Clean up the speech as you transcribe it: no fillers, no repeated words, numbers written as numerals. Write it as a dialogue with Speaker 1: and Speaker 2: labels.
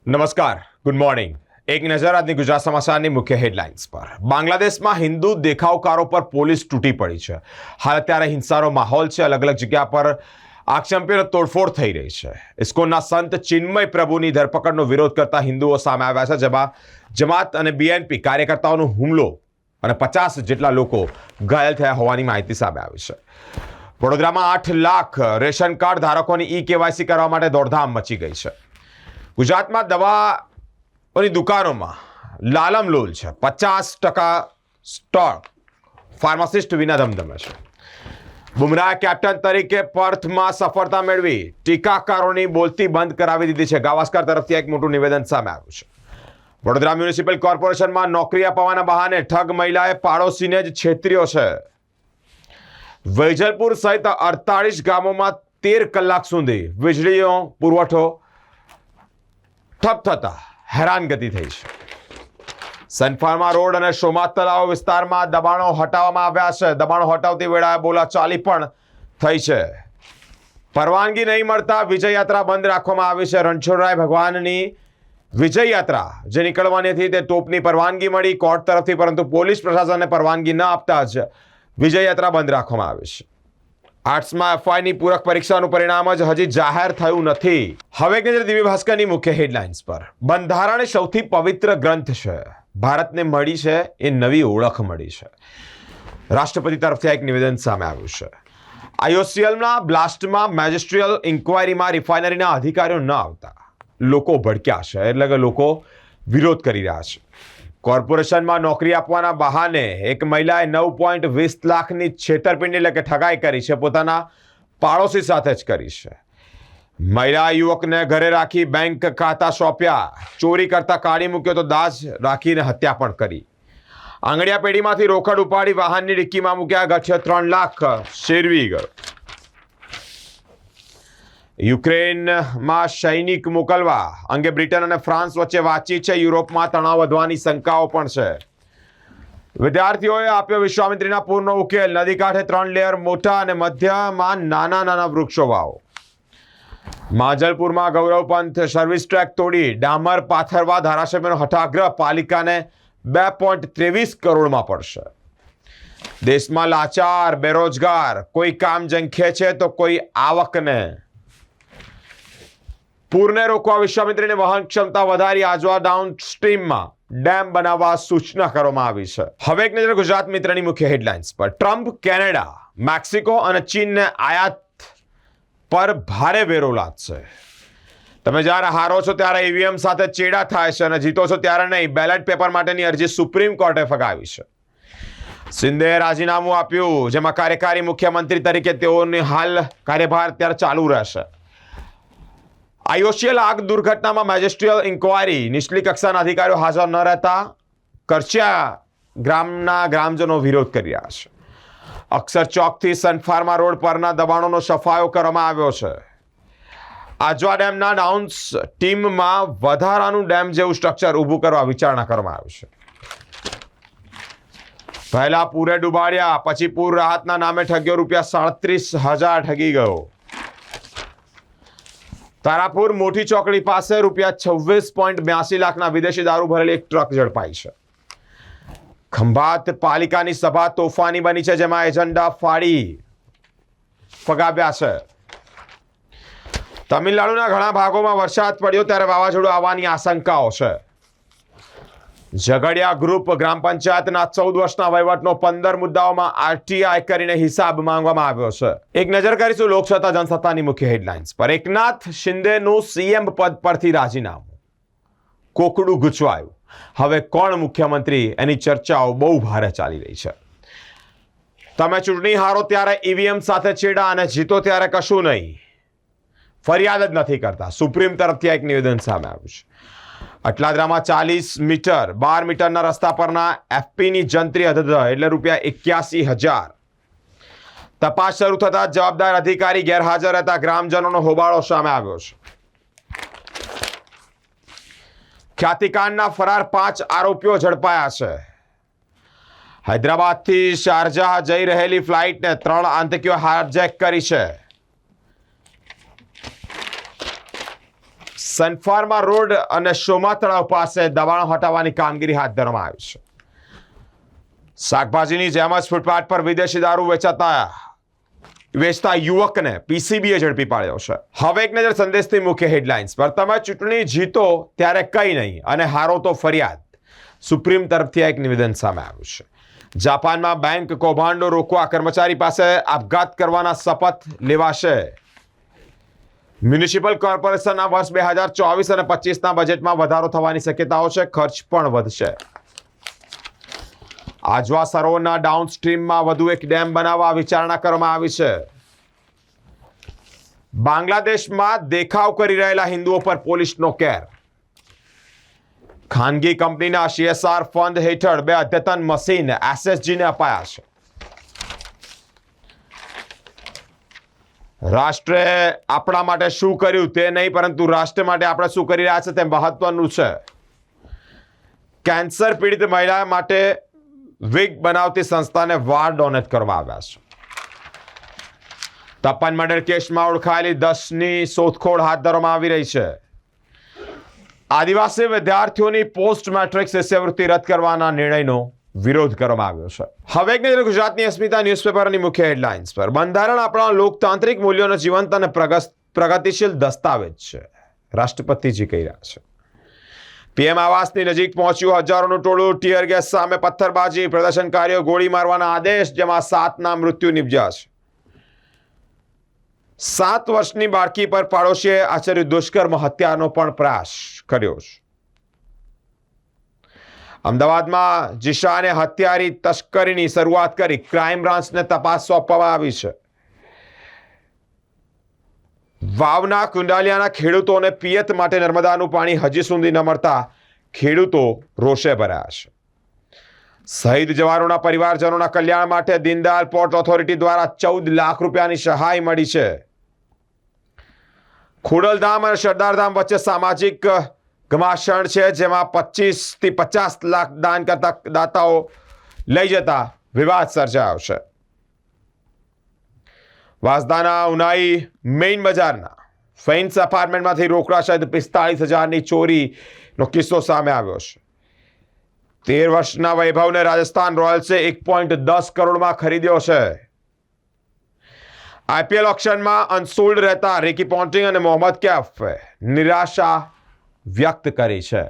Speaker 1: નમસ્કાર, good morning. એક નજર આજની ગુજરાત સમાચારની મુખ્ય હેડલાઇન્સ પર. બાંગ્લાદેશમાં હિન્દુ દેખાવકારો પર પોલીસ તૂટી પડી છે. હાલ અત્યારે હિંસાનો માહોલ છે. અલગ અલગ જગ્યા પર આક્ષેપો તોડફોડ થઈ રહી છે. ઇસ્કોનના સંત ચિન્મય પ્રભુની ધરપકડનો વિરોધ કરતા હિન્દુઓ સામે આવ્યા છે, જેમાં જમાત અને બીએનપી કાર્યકર્તાઓનો હુમલો અને 50 જેટલા લોકો ઘાયલ થયા હોવાની માહિતી સામે આવી છે. વડોદરામાં 8 લાખ રેશન કાર્ડ ધારકોની ઈ-કેવાયસી કરવા માટે દોડધામ મચી ગઈ છે. ગુજરાતમાં દવાની દુકાનોમાં લાલમલોલ છે. 50% સ્ટોક ફાર્માસિસ્ટ વિના ધમધમે છે. બુમરાહ કેપ્ટન તરીકે પર્થમાં સફળતા મેળવી ટીકાકારોની બોલતી બંધ કરાવી દીધી છે. ગાવસ્કર તરફથી એક મોટું નિવેદન સામે આવ્યું છે. વડોદરા મ્યુનિસિપલ કોર્પોરેશનમાં નોકરી અપાવવાના બહાને ઠગ મહિલાએ પાડોશીને જ છેતર્યો છે. વૈજલપુર સહિત 48 ગામોમાં 13 કલાક સુધી વીજળીનો પુરવઠો ઠપ થતા હેરાનગતિ થઈ છે. સનફાર્મા રોડ અને સોમાત તળાવ વિસ્તારમાં દબાણો હટાવવામાં આવ્યા છે. દબાણો હટાવતી વેળાએ બોલાચાલી પણ થઈ છે. પરવાનગી નહીં મળતા વિજય યાત્રા બંધ રાખવામાં આવી છે. રણછોડરાય ભગવાનની વિજય યાત્રા જે નીકળવાની હતી તે તોપની પરવાનગી મળી કોર્ટ તરફથી, પરંતુ પોલીસ પ્રશાસનને પરવાનગી ન આપતા જ વિજય યાત્રા બંધ રાખવામાં આવી છે. આર્ટ્સમાં એફવાયની પૂરક પરીક્ષાનું પરિણામ જ હજી જાહેર થયું નથી. હવે એક નજર દિવ્ય ભાસ્કરની મુખ્ય હેડલાઇન્સ પર. બંધારણ એ સૌથી પવિત્ર ગ્રંથ છે. ભારતને મળી છે એ નવી ઓળખ મળી છે. રાષ્ટ્રપતિ તરફથી એક નિવેદન સામે આવ્યું છે. આઈઓસીએલના બ્લાસ્ટમાં મેજિસ્ટ્રીયલ ઇન્કવાયરીમાં રિફાઇનરીના અધિકારીઓ ન આવતા લોકો ભડક્યા છે, એટલે કે લોકો વિરોધ કરી રહ્યા છે. કોર્પોરેશનમાં નોકરી આપવાના બહાને એક મહિલાએ 9.20 લાખની છેતરપિંડી એટલે કે ઠગાઈ કરી છે. પોતાના પાડોશી સાથે જ કરી છે. મહિલા યુવકને ઘરે રાખી બેંક ખાતા સોંપ્યા. ચોરી કરતા કાઢી મૂક્યો તો દાજ રાખીને હત્યા પણ કરી. આંગળીયા પેઢીમાંથી રોકડ ઉપાડી વાહનની ડિક્કીમાં મૂક્યા. ગઠિયો 3 લાખ શેરવી ગયો. યુક્રેનમાં સૈનિક મોકલવા અંગે બ્રિટન અને ફ્રાન્સ વચ્ચે વાતચીત છે. યુરોપમાં તણાવ વધવાની શંકાઓ પણ છે. વિદ્યાર્થીઓએ આપ્યો વિશ્વામિત્રીના પૂરનો ઉકેલ. નદી કાંઠે 3 લેયર મોટા અને મધ્યમાં નાના વૃક્ષો વાવો. માંજલપુરમાં ગૌરવ પંથ સર્વિસ ટ્રેક તોડી ડામર પાથરવા ધારાસભ્યનો હઠાગ્રહ. પાલિકાને 2.23 કરોડમાં પડશે. દેશમાં લાચાર બેરોજગાર કોઈ કામ ઝંખે છે તો કોઈ આવકને. પૂરને રોકવા વિશ્વામિત્રીની વહન ક્ષમતા વધારી આજવા ડાઉન સ્ટ્રીમમાં ડેમ બનાવવા સૂચના કરવામાં આવી છે. હવે એક નજર ગુજરાત મિત્રની મુખ્ય હેડલાઇન્સ પર. ટ્રમ્પ કેનેડા, મેક્સિકો અને ચીનને આયાત પર ભારે વેરો લાદશે. તમે જ્યારે હારો છો ત્યારે ઈવીએમ સાથે ચેડા થાય છે અને જીતો છો ત્યારે નહીં. બેલેટ પેપર માટેની અરજી સુપ્રીમ કોર્ટે ફગાવી છે. શિંદેએ રાજીનામું આપ્યું, જેમાં કાર્યકારી મુખ્યમંત્રી તરીકે તેઓની હાલ કાર્યભાર ત્યારે ચાલુ રહેશે. આઈઓસીએલ આગ દુર્ઘટનામાં મેજિસ્ટ્રીયલ ઇન્કવાયરી નીચલી કક્ષાના અધિકારીઓ હાજર ન રહેતા કરચિયા ગ્રામના ગ્રામજનો વિરોધ કરી રહ્યા છે. અક્ષર ચોકથી સનફાર્મા રોડ પરના દબાણોનો સફાયો કરવામાં આવ્યો છે. આજવા ડેમના ડાઉન ટીમમાં વધારાનું ડેમ જેવું સ્ટ્રક્ચર ઊભું કરવા વિચારણા કરવામાં આવ્યું છે. પહેલા પૂરે ડૂબાડ્યા, પછી પૂર રાહતના નામે ઠગ્યો. ₹37,000 ઠગી ગયો. તારાપુર મોટી ચોકડી પાસે ₹26.82 લાખના વિદેશી દારૂ ભરેલી એક ટ્રક ઝડપાઈ છે. ખંભાત પાલિકાની સભા તોફાની બની છે, જેમાં એજન્ડા ફાડી ફગાવ્યા છે. તમિલનાડુના ઘણા ભાગોમાં વરસાદ પડ્યો ત્યારે વાવાઝોડું આવવાની આશંકાઓ છે. ઝઘડિયા ગ્રુપ ગ્રામ પંચાયતના 14 વર્ષના વહીવટનો 15 મુદ્દાઓમાં આરટીઆઈ કરીને હિસાબ માંગવામાં આવ્યો છે. એક નજર કરીશું લોકસત્તા જનસત્તાની મુખ્ય હેડલાઇન્સ પર. એકનાથ શિંદેનું સીએમ પદ પરથી રાજીનામું. કોકડું ગૂંચવાયું. હવે કોણ મુખ્યમંત્રી એની ચર્ચાઓ બહુ ભારે ચાલી રહી છે. તમે ચૂંટણી હારો ત્યારે ઈવીએમ સાથે ચેડા અને જીતો ત્યારે કશું નહીં. ફરિયાદ જ નથી કરતા. સુપ્રીમ તરફથી એક નિવેદન સામે આવ્યું છે. અટલાદરામાં 40 મીટર 12 મીટરના રસ્તા પરના એફપીની જંત્રી અધધ એટલે ₹81,000. તપાસ શરૂ થતા જવાબદાર અધિકારી ગેરહાજર રહેતા ગ્રામજનોનો હોબાળો સામે આવ્યો છે. ખ્યાતિકાંડના ફરાર 5 આરોપીઓ ઝડપાયા છે. હૈદરાબાદથી શારજાહ જઈ રહેલી ફ્લાઇટને 3 આતંકીઓ હાઇજેક કરી છે. સનફાર્મા રોડ અને શોમા તળાવ પાસે દબાણો હટાવવાની કામગીરી હાથ ધરવામાં આવી છે. શાકભાજીની જેમ જ ફૂટપાથ પર વિદેશી દારૂ વેચતા યુવકને પીસીબીએ ઝડપી પાડ્યો છે. હવે એક નજર સંદેશથી મુખ્ય હેડલાઇન્સ પર. તમે ચૂંટણી જીતો ત્યારે કંઈ નહીં અને હારો તો ફરિયાદ. સુપ્રીમ તરફથી એક નિવેદન સામે આવ્યું છે. જાપાનમાં બેંક કૌભાંડો રોકવા કર્મચારી પાસે આપઘાત કરવાના શપથ લેવાશે. મ્યુનિસિપલ કોર્પોરેશનના વર્ષ 2024 અને 25ના બજેટમાં વધારો થવાની શક્યતાઓ છે. ખર્ચ પણ વધશે. આજવા સરોવરના ડાઉનસ્ટ્રીમમાં વધુ એક ડેમ બનાવવા વિચારણા કરવામાં આવી છે. બાંગ્લાદેશમાં દેખાવ કરી રહેલા હિન્દુઓ પર પોલીસનો કેર. ખાનગી કંપનીના CSR ફંડ હેઠળ 2 અદ્યતન મશીન SSGને અપાયા છે. રાષ્ટ્રે આપણા માટે શું કર્યું તે નહીં, પરંતુ રાષ્ટ્ર માટે આપણે શું કરી રહ્યા છે તે મહત્વનું છે. કેન્સર પીડિત મહિલા માટે વિગ બનાવતી સંસ્થાને વાળ ડોનેટ કરવામાં આવ્યા છે. તપન મર્ડર કેસમાં ઓળખાયેલી 10ની શોધખોળ હાથ ધરવામાં આવી રહી છે. આદિવાસી વિદ્યાર્થીઓની પોસ્ટ મેટ્રિક શિષ્યવૃત્તિ રદ કરવાના નિર્ણયનો વિરોધ કરવામાં આવ્યો છે. હવે એક નજર ગુજરાતની અસ્મિતા ન્યૂઝપેપરની મુખ્ય હેડલાઇન્સ પર. બંધારણ આપણા લોકતાંત્રિક મૂલ્યોનો જીવંત અને પ્રગતિશીલ દસ્તાવેજ છે, રાષ્ટ્રપતિજી કહી રહ્યા છે. PM આવાસની નજીક પહોંચ્યું હજારોનું ટોળું. ટીયર ગેસ સામે પથ્થરબાજી, પ્રદર્શનકારીઓ ગોળી મારવાના આદેશ, જેમાં 7ના મૃત્યુ નિપજ્યા છે. 7 વર્ષની બાળકી પર પાડોશીએ આચર્યું દુષ્કર્મ, હત્યાનો પણ પ્રયાસ કર્યો છે. અમદાવાદમાં જીશાને હત્યારી તસ્કરીની શરૂઆત કરી. ક્રાઇમ બ્રાન્ચને તપાસ સોંપવામાં આવી છે. વાવના કુંડાલિયાના ખેડૂતોને પિયત માટે નર્મદાનું પાણી હજી સુધી ન મળતા ખેડૂતો રોષે ભરાયા છે. શહીદ જવાનોના પરિવારજનોના કલ્યાણ માટે દીનદયાળ પોર્ટ ઓથોરિટી દ્વારા 14 લાખ રૂપિયાની સહાય મળી છે. ખોડલધામ અને સરદારધામ વચ્ચે સામાજિક ઘમાસાણ છે, જેમાં 25 થી 50 લાખ દાન કરતા દાતાઓ લઈ જતા વિવાદ સર્જાયો છે. વાંસદાના ઉનાઈ મેઇન બજારના ફેન્સ એપાર્ટમેન્ટમાંથી રોકડા સહિત 45,000ની ચોરીનો કિસ્સો સામે આવ્યો છે. 13 વર્ષના વૈભવને રાજસ્થાન રોયલ્સે 1.10 કરોડમાં ખરીદ્યો છે. IPL ઓક્શનમાં અનસોલ્ડ રહેતા રિકી પોન્ટિંગ અને મોહમ્મદ કૈફ નિરાશા વ્યક્ત કરી છે.